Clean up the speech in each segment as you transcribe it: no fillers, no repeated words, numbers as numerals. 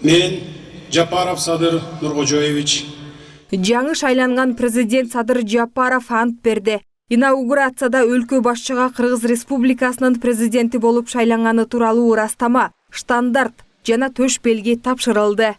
Мен Жапаров Садыр Нуркожоевич. Жаңы шайланган президент Садыр Жапаров ант берди. Инаугурацияда өлкө башчыга Кыргыз Республикасынын президенти болуп шайланганы тууралуу ырастама, штандарт жана төш белги тапшырылды.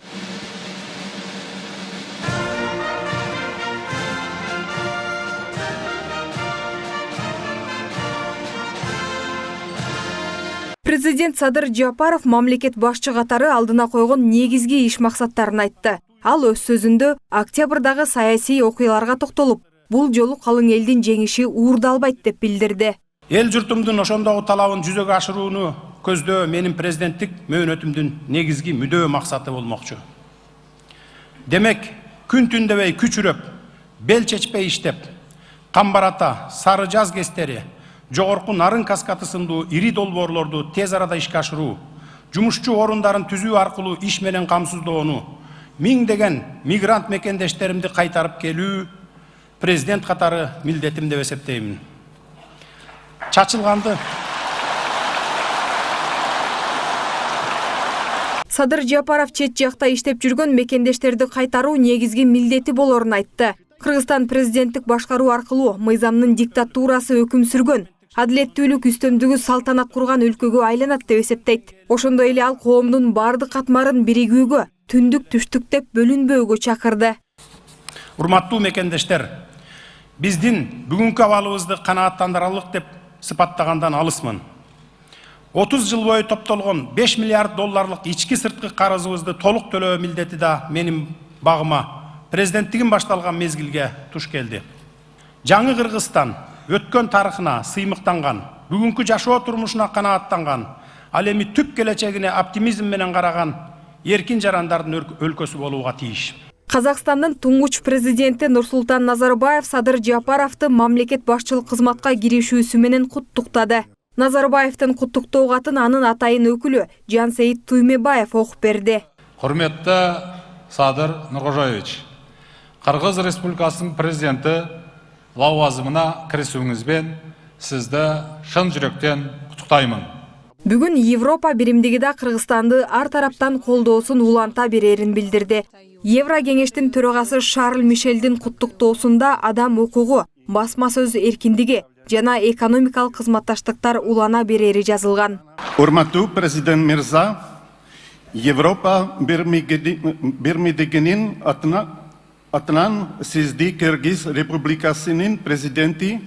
Президент Садыр Жапаров мамлекет башчы катары алдына койгон негизги иш максаттарын айтты. Ал өз сөзүндө октябрдагы саясий окуяларга токтолуп, бул жолу калың элдин жеңиши уурдалбайт деп билдирди. Эл журтумдун ошондогу талабын жүзөгө ашырууну көздөө менин президенттик мөөнөтүмдүн негизги мүдөө максаты болмокчу. Демек, күн түндөбөй күчүрөп, бел чечпей иштеп, камбарата, сары жаз кестери, жогорку нарын каскаты сындуу ири долбоорлорду тез арада ишке ашыруу, жумушчу орундарын түзүү аркылуу иш менен камсыздоону, миңдеген мигрант мекендештеримди кайтарып келүү президент катары милдетим деп эсептеймин. Чачылганды. Садыр Жапаров чет жакта иштеп жүргөн мекендештерди кайтаруу негизги милдети болорун айтты. Кыргызстан президенттик башкаруу аркылуу мыйзамдын диктатурасы өкүм сүргөн, адилеттүүлүк үстөмдүгү салтанат курган өлкөгө айланат деп эсептейт. Ошондой эле ал коомдун бардык катмарын биригүүгө, түндүк түштүк деп бөлүнбөөгө чакырды. Урматтуу мекендештер, биздин бүгүнкү абалыбызды канааттандырарлык деп сыпаттагандан алысмын. 30 жыл бою топтолгон 5 миллиард долларлык ички сырткы карызыбызды толук төлөө милдети да менин багыма президенттигим башталган мезгилге туш келди. Жаңы Кыргызстан өткөн тарыхына сыймыктанган, бүгүнкү жашоо турмушуна канааттанган, ал эми түп келечегине оптимизм менен караган эркин жарандардын өлкөсү болууга тийиш. Казакстандын туңгуч президенти Нурсултан Назарбаев Садыр Жапаровду мамлекет башчылык кызматка киришүүсү менен куттуктады. Назарбаевдин куттуктоо катын анын атайын өкүлү Жансейит Туймебаев окуп берди. Құрметті Садыр Нуркожоевич, Кыргыз Республикасынын президенти лауазымына кирисүүңүзбен сизди шын жүрөктөн куттуктаймын. Бүгүн Европа биримдиги да Кыргызстанды ар тараптан колдоосун уланта берерин билдирди. Евро кеңештин төрагасы Шарль Мишелдин куттуктоосунда адам укугу, басма сөз эркиндиги жана экономикалык кызматташтыктар улана берери жазылган. Урматтуу президент Мирза, Европа бирмидигинин атынан сизди Кыргыз Республикасынын президенти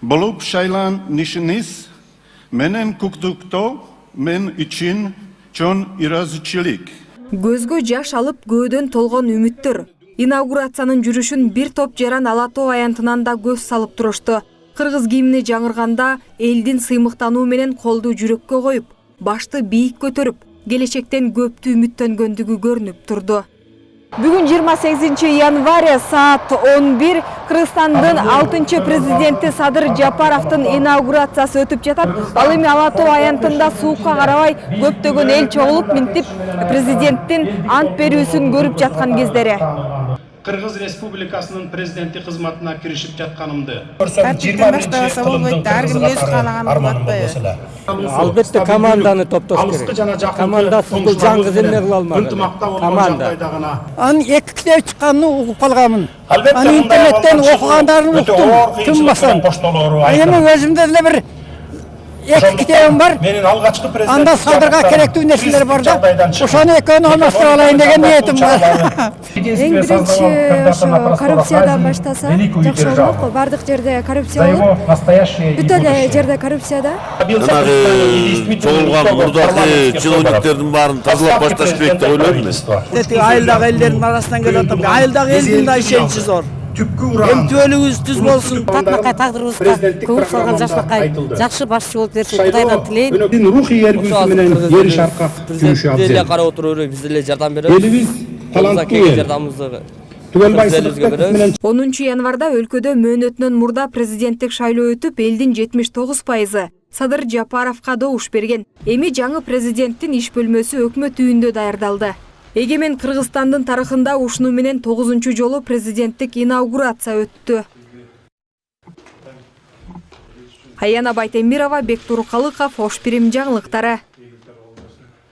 болуп шайланышыңыз менен куттуктоо мен үчүн чоң ыраазычылык. Көзгө жаш алып көөдөн толгон үмүттөр. Инаугурациянын жүрүшүн бир топ жаран Ала Тоо аянтынан да көз салып турушту. Кыргыз гимни жаңырганда элдин сыймыктануу менен колду жүрөккө коюп, башты бийик көтөрүп, келечектен көптү үмүттөнгөндүгү көрүнүп турду. Бүгүн 28 январь саат 11 Кыргызстандын 6-чы президенти Садыр Жапаровдун инаугурациясы өтүп жатат. Ал эми Ала Тоо аянтында суукка карабай көптөгөн эл чогулуп минтип президенттин ант берүүсүн көрүп жаткан кездери. Кыргыз Республикасынын президенти кызматына киришип жатканымды. Албетте команданы топтош керек. Командасыз жаңгыз эме кыла алмады. Команда. Анын эки китеп чыкканын угуп калганмын. Анын интернеттен окугандарын уктум, тынбастан. Эми өзүмдө деле бир эки китебим бар. Анда Садырга керектүү нерселер бар да. Ошону экөөнү алмаштырып алайын деген ниетим бар. Эң биринчи ошо коррупциядан баштаса жакшы болмок. Бардык жерде коррупция болот. Бүт эле жерде коррупция да. Чогулган мурдакы чиновниктердин баарын тазалап башташ керек деп ойлойм мен. Айылдагы элдердин арасынан келип атам. Айылдагы элдин да ишеничи зор. Эмтөөлүгүбүз түз болсун. Татмакай тагдырыбызга көңүл салган жашнакай жакшы башчы болуп берсин Кудайдан тилейм. Рухий эргүүсү менен ери шаркка жүрүшү абзел. Эле карап отуруп, биз деле жардам беребиз. Элибиз таланттуу жардамыбызды түгөнбай беребиз. 10 январда өлкөдө мөөнөтүнөн мурда президенттик шайлоо өтүп, элдин 79% Садыр Жапаровго добуш берген. Эми жаңы президенттин иш бөлмөсү өкмөт үйүндө даярдалды. Эгемен Кыргызстандын тарыхында ушуну менен 9-чу жолу президенттик инаугурация өттү. Аяна Байтемирова, Бектур Калыков, Ош Бирим жаңылыктары.